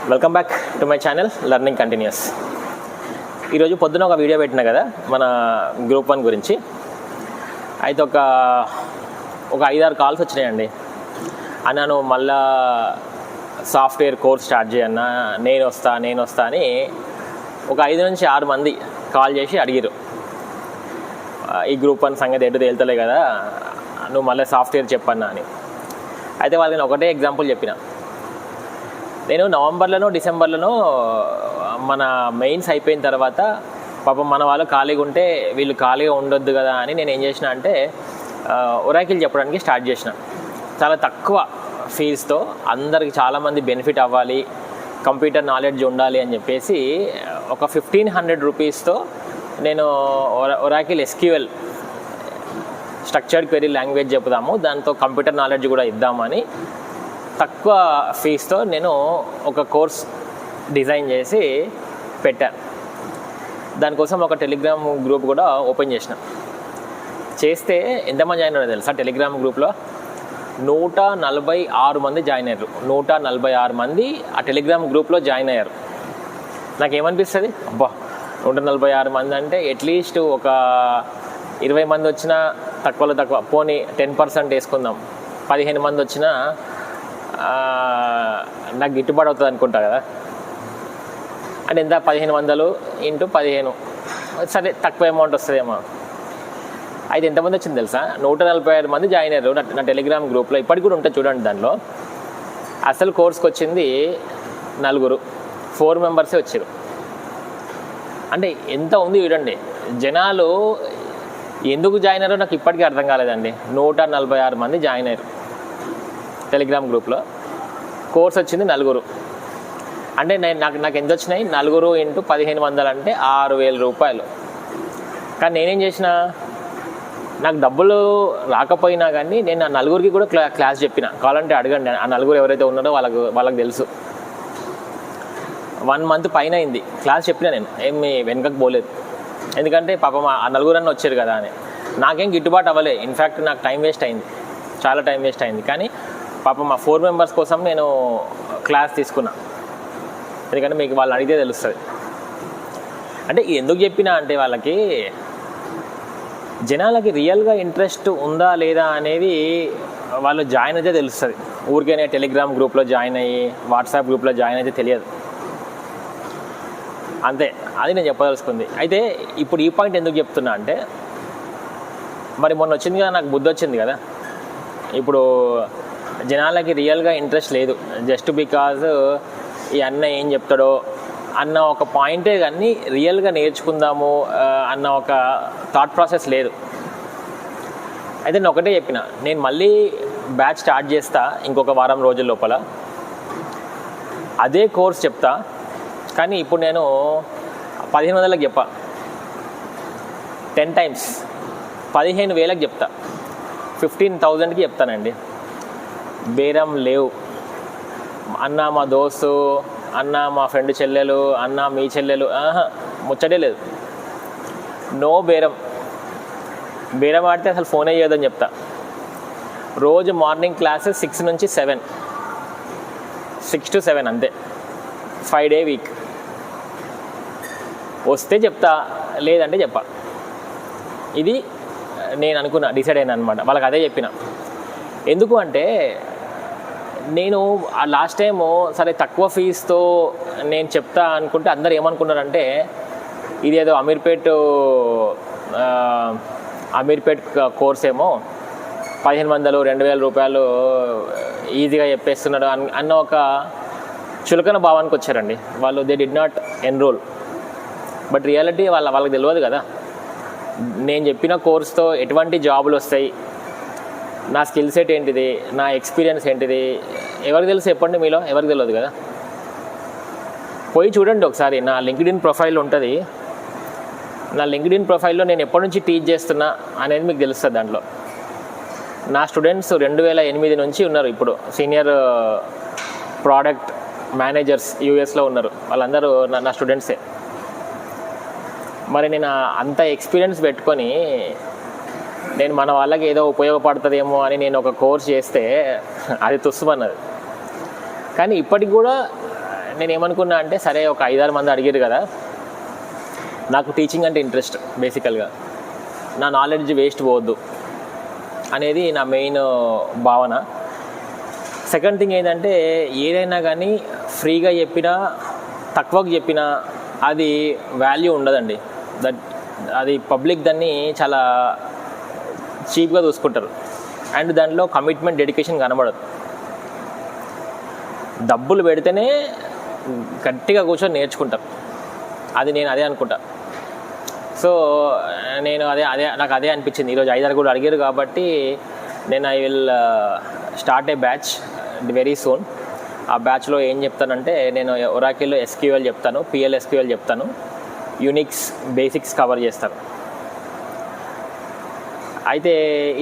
Welcome back to my channel learning continuous. ఈరోజు పొద్దున ఒక వీడియో పెట్టినా కదా మన గ్రూప్ 1 గురించి. అయితే ఒక 5-6 కాల్స్ వచ్చినాయండి. అన్నాను మళ్ళా సాఫ్ట్వేర్ కోర్స్ స్టార్ట్ చేయన్నా, నేను వస్తా అని ఒక 5 నుంచి 6 మంది కాల్ చేసి అడిగారు. ఈ గ్రూప్ 1 సంగతి ఎటు తేలుతలే కదా, నువ్వు మళ్ళీ సాఫ్ట్వేర్ చెప్పన్నా అని. అయితే వాళ్ళని ఒకటే ఎగ్జాంపుల్ చెప్పిన. నేను నవంబర్లోనో డిసెంబర్లోనో మన మెయిన్స్ అయిపోయిన తర్వాత పాపం మన వాళ్ళు ఖాళీగా ఉంటే వీళ్ళు ఖాళీగా ఉండొద్దు కదా అని నేను ఏం చేసిన అంటే ఒరాకిల్ చెప్పడానికి స్టార్ట్ చేసిన. చాలా తక్కువ ఫీజుతో అందరికి చాలామంది బెనిఫిట్ అవ్వాలి, కంప్యూటర్ నాలెడ్జ్ ఉండాలి అని చెప్పేసి ఒక 1500 రూపీస్తో నేను Oracle SQL structured query language చెప్దాము, దాంతో కంప్యూటర్ నాలెడ్జ్ కూడా ఇద్దామని తక్కువ ఫీజుతో నేను ఒక కోర్స్ డిజైన్ చేసి పెట్టాను. దానికోసం ఒక టెలిగ్రామ్ గ్రూప్ కూడా ఓపెన్ చేస్తే ఎంతమంది జాయిన్ అయ్యారో తెలుసా? టెలిగ్రామ్ గ్రూప్లో 146 మంది జాయిన్ అయ్యారు. 146 మంది ఆ టెలిగ్రామ్ గ్రూప్లో జాయిన్ అయ్యారు. నాకేమనిపిస్తుంది, అబ్బా 146 మంది అంటే అట్లీస్ట్ ఒక 20 మంది వచ్చినా తక్కువలో తక్కువ, పోనీ 10% వేసుకుందాం, 15 మంది వచ్చినా నాకు గిట్టుబాటు అవుతుంది అనుకుంటా కదా. అంటే ఎంత, 1500 ఇంటూ 15, సరే తక్కువ అమౌంట్ వస్తుందేమో. అయితే ఎంతమంది వచ్చింది తెలుసా? 146 మంది జాయిన్ అయ్యారు నా టెలిగ్రామ్ గ్రూప్లో. ఇప్పటికి కూడా ఉంటుంది చూడండి. దానిలో అసలు కోర్స్కి వచ్చింది 4 మెంబర్సే వచ్చారు. అంటే ఎంత ఉంది చూడండి. జనాలు ఎందుకు జాయిన్ అయ్యారో నాకు ఇప్పటికీ అర్థం కాలేదండి. 146 మంది జాయిన్ అయ్యారు టెలిగ్రామ్ గ్రూప్లో. కోర్స్ వచ్చింది 4. అంటే నాకు ఎంత వచ్చినాయి? 4 ఇంటూ 1500 అంటే 6000 రూపాయలు. కానీ నేనేం చేసిన, నాకు డబ్బులు రాకపోయినా కానీ నేను ఆ 4కి కూడా క్లాస్ చెప్పిన. కావాలంటే అడగండి, ఆ 4 ఎవరైతే ఉన్నారో వాళ్ళకి తెలుసు. 1 మంత్ పైన అయింది క్లాస్ చెప్పిన. నేను ఏమి వెనుకకు పోలేదు, ఎందుకంటే పాపం ఆ 4 అన్న వచ్చారు కదా అని. నాకేం గిట్టుబాటు అవ్వలే. ఇన్ఫ్యాక్ట్ నాకు టైం వేస్ట్ అయింది, చాలా టైం వేస్ట్ అయింది. కానీ పాపం మా 4 మెంబర్స్ కోసం నేను క్లాస్ తీసుకున్నా, ఎందుకంటే మీకు వాళ్ళు అడిగితే తెలుస్తుంది. అంటే ఎందుకు చెప్పినా అంటే వాళ్ళకి, జనాలకి రియల్గా ఇంట్రెస్ట్ ఉందా లేదా అనేది వాళ్ళు జాయిన్ అయితే తెలుస్తుంది. ఊరికేనే టెలిగ్రామ్ గ్రూప్లో జాయిన్ అయ్యి వాట్సాప్ గ్రూప్లో జాయిన్ అయితే తెలియదు. అంతే, అది నేను చెప్పదలుచుకుంది. అయితే ఇప్పుడు ఈ పాయింట్ ఎందుకు చెప్తున్నా అంటే, మరి మొన్న వచ్చింది కదా, నాకు బుద్ధి వచ్చింది కదా. ఇప్పుడు జనాలకి రియల్గా ఇంట్రెస్ట్ లేదు, జస్ట్ బికాజ్ ఈ అన్న ఏం చెప్తాడో అన్న ఒక పాయింటే కానీ రియల్గా నేర్చుకుందాము అన్న ఒక థాట్ ప్రాసెస్ లేదు. అయితే నేను ఒకటే చెప్పిన, నేను మళ్ళీ బ్యాచ్ స్టార్ట్ చేస్తా ఇంకొక వారం రోజుల లోపల. అదే కోర్స్ చెప్తా, కానీ ఇప్పుడు నేను 1500కి చెప్పా, 10 టైమ్స్ 15,000కి చెప్తా, 15,000కి చెప్తానండి. బేరం లేవు. అన్న మా దోస్తు, అన్న మా ఫ్రెండ్ చెల్లెలు, అన్న మీ చెల్లెలు, ముచ్చటే లేదు. నో బేరం. బేరం ఆడితే అసలు ఫోనే చేయొద్దని చెప్తా. రోజు మార్నింగ్ క్లాసెస్ 6 నుంచి 7, 6 to 7 అంతే, 5 day వీక్. వస్తే చెప్తా, లేదంటే చెప్పా. ఇది నేను అనుకున్నా, డిసైడ్ అయినా అనమాట. వాళ్ళకి అదే చెప్పిన. ఎందుకు అంటే, నేను ఆ లాస్ట్ టైము సరే తక్కువ ఫీజుతో నేను చెప్తా అనుకుంటే అందరు ఏమనుకున్నారంటే, ఇదేదో అమీర్పేట్ కోర్స్ ఏమో 1500, 2000 రూపాయలు ఈజీగా చెప్పేస్తున్నాడు అన్న ఒక చులకన భావానికి వచ్చారండి వాళ్ళు. They did not enrol. But reality వాళ్ళకి తెలియదు కదా, నేను చెప్పిన కోర్స్తో ఎటువంటి జాబులు వస్తాయి, నా స్కిల్ సెట్ ఏంటిది, నా ఎక్స్పీరియన్స్ ఏంటిది, ఎవరికి తెలుసు చెప్పండి? మీలో ఎవరికి తెలియదు కదా. పోయి చూడండి ఒకసారి, నా లింక్డ్ఇన్ ప్రొఫైల్ ఉంటుంది. నా లింక్డ్ఇన్ ప్రొఫైల్లో నేను ఎప్పటి నుంచి టీచ్ చేస్తున్నా అనేది మీకు తెలుస్తుంది. దాంట్లో నా స్టూడెంట్స్ 2008 నుంచి ఉన్నారు. ఇప్పుడు సీనియర్ ప్రోడక్ట్ మేనేజర్స్ యూఎస్లో ఉన్నారు. వాళ్ళందరూ నా స్టూడెంట్సే. మరి నేను అంత ఎక్స్పీరియన్స్ పెట్టుకొని నేను మన వాళ్ళకి ఏదో ఉపయోగపడుతుందేమో అని నేను ఒక కోర్స్ చేస్తే అది తుస్సుమన్నది. కానీ ఇప్పటికి కూడా నేను ఏమనుకున్నా అంటే సరే ఒక 5-6 మంది అడిగారు కదా, నాకు టీచింగ్ అంటే ఇంట్రెస్ట్ బేసికల్గా, నా నాలెడ్జ్ వేస్ట్ పోవద్దు అనేది నా మెయిన్ భావన. సెకండ్ థింగ్ ఏంటంటే ఏదైనా కానీ ఫ్రీగా చెప్పినా తక్కువకు చెప్పినా అది వాల్యూ ఉండదండి. అది పబ్లిక్ దాన్ని చాలా చీప్గా చూసుకుంటారు అండ్ దాంట్లో కమిట్మెంట్, డెడికేషన్ కనబడదు. డబ్బులు పెడితేనే గట్టిగా కూర్చొని నేర్చుకుంటారు, అది నేను అదే అనుకుంటా. సో నేను నాకు అదే అనిపించింది. ఈరోజు 5-6 కూడా అడిగారు కాబట్టి నేను I will start A batch very soon. ఆ బ్యాచ్లో ఏం చెప్తానంటే నేను ఒరాకిల్లో SQL చెప్తాను, PLSQL చెప్తాను, యూనిక్స్ బేసిక్స్ కవర్ చేస్తాను. అయితే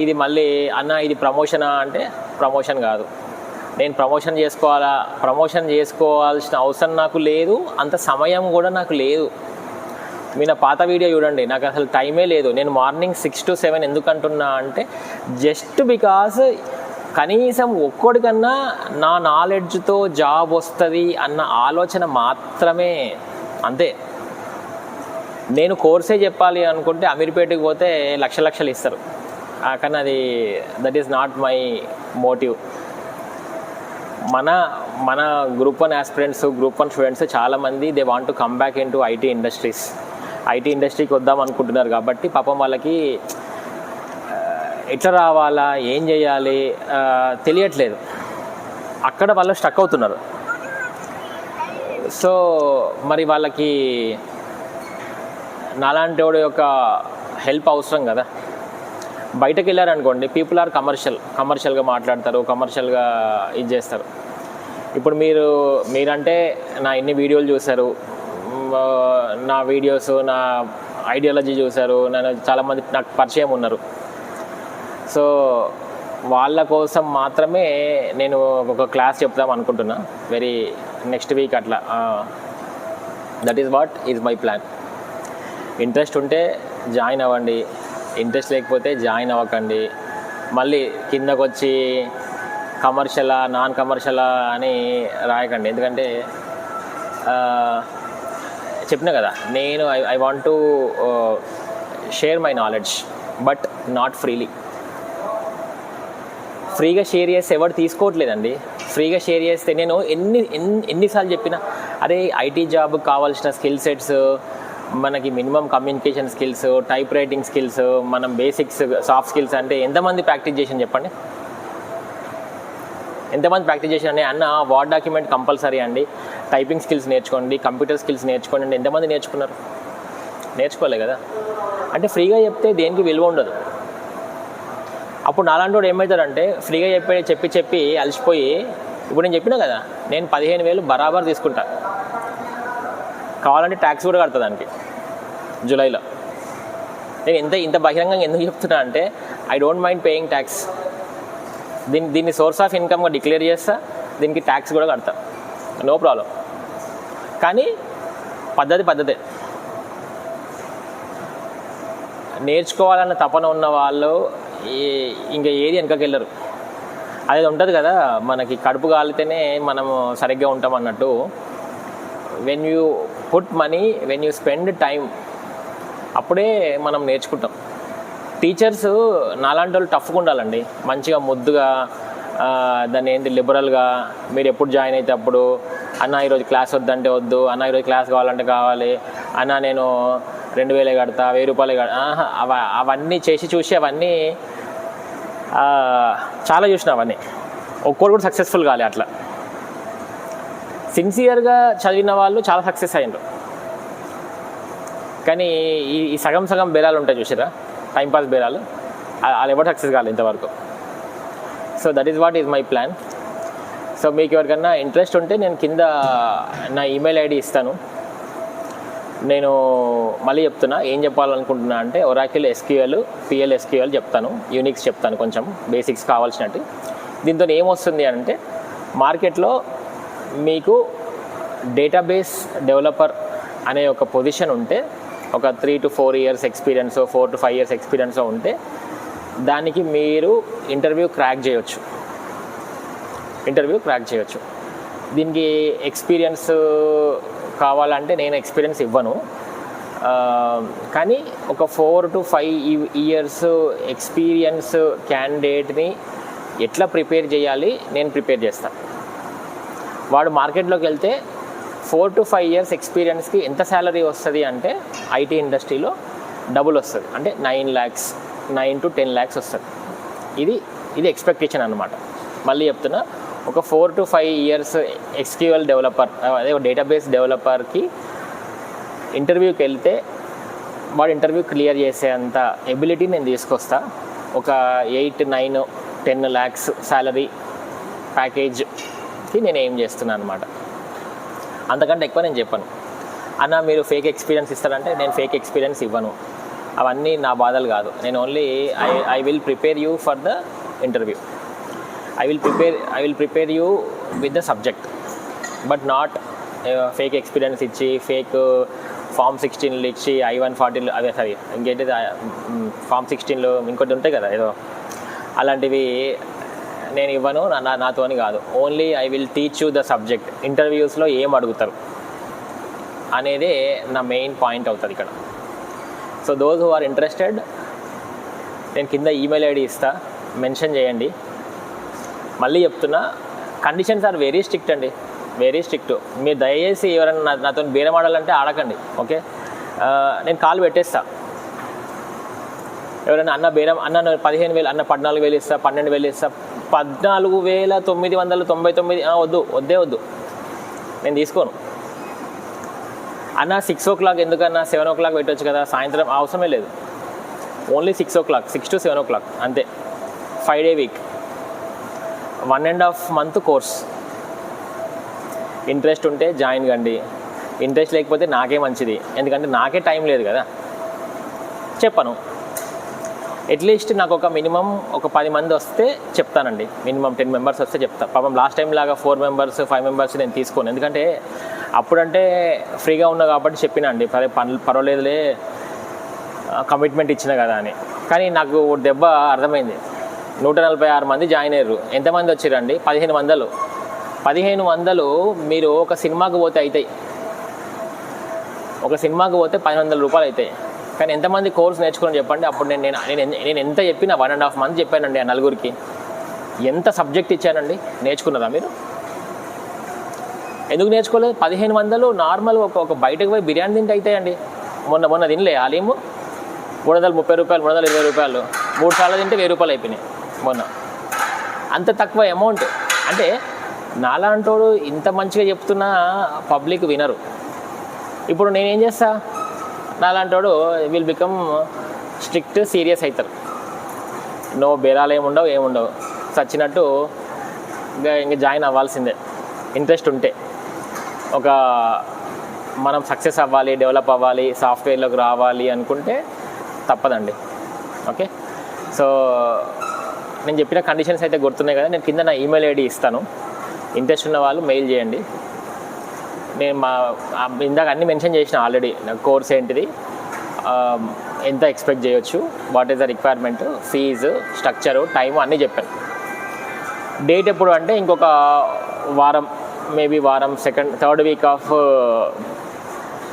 ఇది మళ్ళీ అన్న ఇది ప్రమోషనా అంటే ప్రమోషన్ కాదు. నేను ప్రమోషన్ చేసుకోవాల్సిన అవసరం నాకు లేదు, అంత సమయం కూడా నాకు లేదు. మీ నా పాత వీడియో చూడండి, నాకు అసలు టైమే లేదు. నేను మార్నింగ్ 6 to 7 ఎందుకు అంటున్నా అంటే జస్ట్ బికాస్ కనీసం ఒక్కడికన్నా నా నాలెడ్జ్తో జాబ్ వస్తుంది అన్న ఆలోచన మాత్రమే, అంతే. నేను కోర్సే చెప్పాలి అనుకుంటే అమీర్పేటకి పోతే లక్షలు ఇస్తారు, కానీ అది that is not my motive. మన గ్రూప్ 1 ఆస్పిరెంట్స్, గ్రూప్ 1 స్టూడెంట్స్ చాలామంది they want to come back into IT ఇండస్ట్రీకి వద్దాం అనుకుంటున్నారు. కాబట్టి పాపం వాళ్ళకి ఎట్లా రావాలా, ఏం చేయాలి తెలియట్లేదు, అక్కడ వాళ్ళు స్టక్ అవుతున్నారు. సో మరి వాళ్ళకి నాలాంటి వాడి యొక్క హెల్ప్ అవసరం కదా. బయటకు వెళ్ళారనుకోండి, పీపుల్ ఆర్ కమర్షియల్గా మాట్లాడతారు, కమర్షియల్గా ఇది చేస్తారు. ఇప్పుడు మీరంటే నా ఎన్ని వీడియోలు చూశారు, నా వీడియోస్, నా ఐడియాలజీ చూశారు, నన్ను చాలామంది నాకు పరిచయం ఉన్నారు. సో వాళ్ళ కోసం మాత్రమే నేను ఒక క్లాస్ చెప్దాం అనుకుంటున్నా నెక్స్ట్ వీక్ అట్లా. That is what is my plan. Interest ఉంటే జాయిన్ అవ్వండి, ఇంట్రెస్ట్ లేకపోతే జాయిన్ అవ్వకండి. మళ్ళీ కిందకు వచ్చి కమర్షియలా నాన్ కమర్షియలా అని రాయకండి. ఎందుకంటే చెప్పినా కదా, నేను I want to share my knowledge but not ఫ్రీగా షేర్ చేస్తే ఎవరు తీసుకోవట్లేదండి. ఫ్రీగా షేర్ చేస్తే నేను ఎన్నిసార్లు చెప్పినా, అదే ఐటీ జాబ్ కావాల్సిన స్కిల్ సెట్స్, మనకి minimum communication skills, type writing skills, మనం బేసిక్స్ సాఫ్ట్ స్కిల్స్ అంటే ఎంతమంది ప్రాక్టీస్ చేసాను చెప్పండి? ఎంతమంది ప్రాక్టీస్ చేశాను? అన్న వర్డ్ డాక్యుమెంట్ కంపల్సరీ అండి, టైపింగ్ స్కిల్స్ నేర్చుకోండి, కంప్యూటర్ స్కిల్స్ నేర్చుకోండి అంటే ఎంతమంది నేర్చుకున్నారు? నేర్చుకోలే కదా. అంటే ఫ్రీగా చెప్తే దేనికి విలువ ఉండదు. అప్పుడు నాలాంటి వాడు ఏమవుతాడంటే ఫ్రీగా చెప్పి అలసిపోయి, ఇప్పుడు నేను చెప్పినా కదా, నేను 15,000 బరాబర్ తీసుకుంటా, కావాలంటే ట్యాక్స్ కూడా కడతా దానికి జూలైలో. నేను ఇంత బహిరంగంగా ఎందుకు చెప్తున్నా అంటే I don't mind paying tax. దీన్ని సోర్స్ ఆఫ్ ఇన్కమ్గా డిక్లేర్ చేస్తా, దీనికి ట్యాక్స్ కూడా కడతా, నో ప్రాబ్లం. కానీ పద్ధతే. నేర్చుకోవాలన్న తపన ఉన్న వాళ్ళు ఇంకా ఏది వెనకకి వెళ్ళరు. అది ఉంటుంది కదా, మనకి కడుపు కాలితేనే మనము సరిగ్గా ఉంటాం అన్నట్టు. When you put money, when you spend time, అప్పుడే మనం నేర్చుకుంటాం. టీచర్స్ నాలాంటి వాళ్ళు టఫ్గా ఉండాలండి, మంచిగా ముద్దుగా, దాన్ని ఏంటి లిబరల్గా, మీరు ఎప్పుడు జాయిన్ అయితే అప్పుడు, అన్న ఈరోజు క్లాస్ వద్దంటే వద్దు, అన్న ఈరోజు క్లాస్ కావాలంటే కావాలి, అన్న నేను 2,000 కడతా, 1,000 రూపాయలు కడతా, అవన్నీ చూసి అవన్నీ చాలా చూసిన, అవన్నీ ఒక్కరు కూడా సక్సెస్ఫుల్ కాలే. అట్లా సిన్సియర్గా చదివిన వాళ్ళు చాలా సక్సెస్ అయ్యారు. కానీ ఈ సగం బేరాలు ఉంటాయి చూసారా, టైంపాస్ బేరాలు, వాళ్ళు ఎవరు సక్సెస్ కాలేదు ఇంతవరకు. So that is what is my plan. So మీకు ఎవరికన్నా ఇంట్రెస్ట్ ఉంటే నేను కింద నా ఈమెయిల్ ఐడి ఇస్తాను. నేను మళ్ళీ చెప్తున్నా, ఏం చెప్పాలనుకుంటున్నా అంటే ఒరాకిల్ SQL, PLSQL చెప్తాను, యూనిక్స్ చెప్తాను, కొంచెం బేసిక్స్ కావాల్సినట్టు. దీంతో ఏమొస్తుంది అంటే మార్కెట్లో మీకు డేటాబేస్ డెవలపర్ అనే ఒక పొజిషన్ ఉంటే, ఒక 3 to 4 years experience, 4 to 5 years experience ఉంటే దానికి మీరు ఇంటర్వ్యూ క్రాక్ చేయొచ్చు. దీనికి ఎక్స్పీరియన్స్ కావాలంటే నేను ఎక్స్పీరియన్స్ ఇవ్వను, కానీ ఒక 4 to 5 years ఎక్స్పీరియన్స్ క్యాండిడేట్ని ఎట్లా ప్రిపేర్ చేయాలి నేను ప్రిపేర్ చేస్తాను. వాడు మార్కెట్లోకి వెళ్తే 4 to 5 years ఎక్స్పీరియన్స్కి ఎంత శాలరీ వస్తుంది అంటే ఐటీ ఇండస్ట్రీలో డబుల్ వస్తుంది, అంటే 9 to 10 lakhs వస్తుంది. ఇది ఎక్స్పెక్టేషన్ అనమాట. మళ్ళీ చెప్తున్నా, ఒక 4 to 5 years SQL డెవలపర్, అదే డేటాబేస్ డెవలపర్కి ఇంటర్వ్యూకి వెళ్తే వాడు ఇంటర్వ్యూ క్లియర్ చేసే అంత ఎబిలిటీ నేను తీసుకొస్తా. ఒక 8, 9, 10 lakhs శాలరీ ప్యాకేజ్కి నేను ఏం చేస్తున్నాను అనమాట. అంతకంటే ఎక్కువ నేను చెప్పను. అన్న మీరు ఫేక్ ఎక్స్పీరియన్స్ ఇస్తారంటే నేను ఫేక్ ఎక్స్పీరియన్స్ ఇవ్వను, అవన్నీ నా బాధలు కాదు. నేను only I will prepare you for the interview. I will prepare you with the subject, but not fake experience ఇచ్చి ఫేక్ Form 16 ఇచ్చి I-140 అదే సారీ ఇంకేంటిది Form 16 ఇంకోటి ఉంటాయి కదా ఏదో, అలాంటివి నేను ఇవ్వను, నాతోని కాదు. Only I will teach you the subject. ఇంటర్వ్యూస్లో ఏం అడుగుతారు అనేది నా మెయిన్ పాయింట్ అవుతుంది ఇక్కడ. So those who are interested, నేను కింద ఈమెయిల్ ఐడి ఇస్తా, మెన్షన్ చేయండి. మళ్ళీ చెప్తున్నా, కండిషన్స్ ఆర్ వెరీ స్ట్రిక్ట్ అండి, వెరీ స్ట్రిక్ట్. మీరు దయచేసి ఎవరైనా నాతో బేరం ఆడాలంటే ఆడకండి, ఓకే? నేను కాల్ పెట్టేస్తా. ఎవరైనా అన్న 15,000 అన్న 14,000 ఇస్తా, 12,000 ఇస్తా, 14,999 వద్దు, నేను తీసుకోను. అన్న 6 o'clock ఎందుకన్నా 7 o'clock పెట్టవచ్చు కదా, సాయంత్రం అవసరమే లేదు. ఓన్లీ 6 o'clock, 6 to 7 o'clock అంతే. 5-day week, 1.5 month course. Interest ఉంటే జాయిన్ కండి, ఇంట్రెస్ట్ లేకపోతే నాకే మంచిది, ఎందుకంటే నాకే టైం లేదు కదా. చెప్పను, అట్లీస్ట్ నాకు ఒక మినిమం ఒక 10 మంది వస్తే చెప్తానండి, మినిమం 10 members వస్తే చెప్తా. పాపం లాస్ట్ టైం లాగా 4 members 5 members నేను తీసుకోను, ఎందుకంటే అప్పుడంటే ఫ్రీగా ఉన్నా కాబట్టి చెప్పినండి, పర్వాలేదులే కమిట్మెంట్ ఇచ్చిన కదా అని. కానీ నాకు దెబ్బ అర్థమైంది. 146 మంది జాయిన్ అయ్యారు. ఎంతమంది వచ్చారండి? 1500. 1500 మీరు ఒక సినిమాకి పోతే అవుతాయి, ఒక సినిమాకి పోతే 1,500 రూపాయలు అవుతాయి. కానీ ఎంతమంది కోర్స్ నేర్చుకుని చెప్పండి. అప్పుడు నేను ఎంత చెప్పినా 1.5 months చెప్పానండి ఆ నలుగురికి. ఎంత సబ్జెక్ట్ ఇచ్చానండి, నేర్చుకున్నారా మీరు? ఎందుకు నేర్చుకోలేదు? 1500 నార్మల్ ఒక బయటకు పోయి బిర్యానీ తింటే అవుతాయండి. మొన్న తినలే హలీము, 330 రూపాయలు, 320 రూపాయలు, 3 సార్లు తింటే 1000 రూపాయలు అయిపోయినాయి మొన్న. అంత తక్కువ అమౌంట్ అంటే నాలాంటోడు ఇంత మంచిగా చెప్తున్నా పబ్లిక్ వినరు. ఇప్పుడు నేనేం చేస్తా, నాలాంటోడు విల్ బికమ్ స్ట్రిక్ట్, సీరియస్ అవుతారు. నో బేరాలు ఏముండవు, చచ్చినట్టు ఇంకా జాయిన్ అవ్వాల్సిందే. ఇంట్రెస్ట్ ఉంటే ఒక మనం సక్సెస్ అవ్వాలి, డెవలప్ అవ్వాలి, సాఫ్ట్వేర్లోకి రావాలి అనుకుంటే తప్పదండి, ఓకే? సో నేను చెప్పిన కండిషన్స్ అయితే గుర్తున్నాయి కదా. నేను కింద నా ఈమెయిల్ ఐడి ఇస్తాను, ఇంట్రెస్ట్ ఉన్న వాళ్ళు మెయిల్ చేయండి. నేను ఇందాక అన్నీ మెన్షన్ చేసిన ఆల్రెడీ. కోర్స్ ఏంటిది, ఎంత ఎక్స్పెక్ట్ చేయొచ్చు, what is the requirement, fee, structure, time అన్నీ చెప్పాను. డేట్ ఎప్పుడు అంటే ఇంకొక వారం, మేబీ వారం,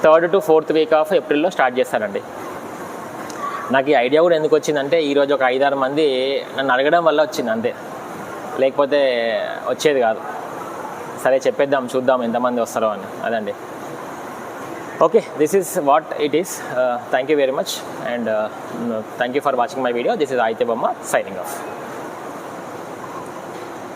third to fourth week of ఏప్రిల్లో స్టార్ట్ చేస్తానండి. నాకు ఈ ఐడియా కూడా ఎందుకు వచ్చిందంటే, ఈరోజు ఒక 5-6 మంది నన్ను అడగడం వల్ల వచ్చింది అంతే, లేకపోతే వచ్చేది కాదు. సరే చెప్పేద్దాం, చూద్దాం ఎంతమంది వస్తారో అని, అదండి. Okay, this is what it is. Thank you very much and thank you for watching my video. This is Aditya బొమ్మ సైనింగ్ ఆఫ్.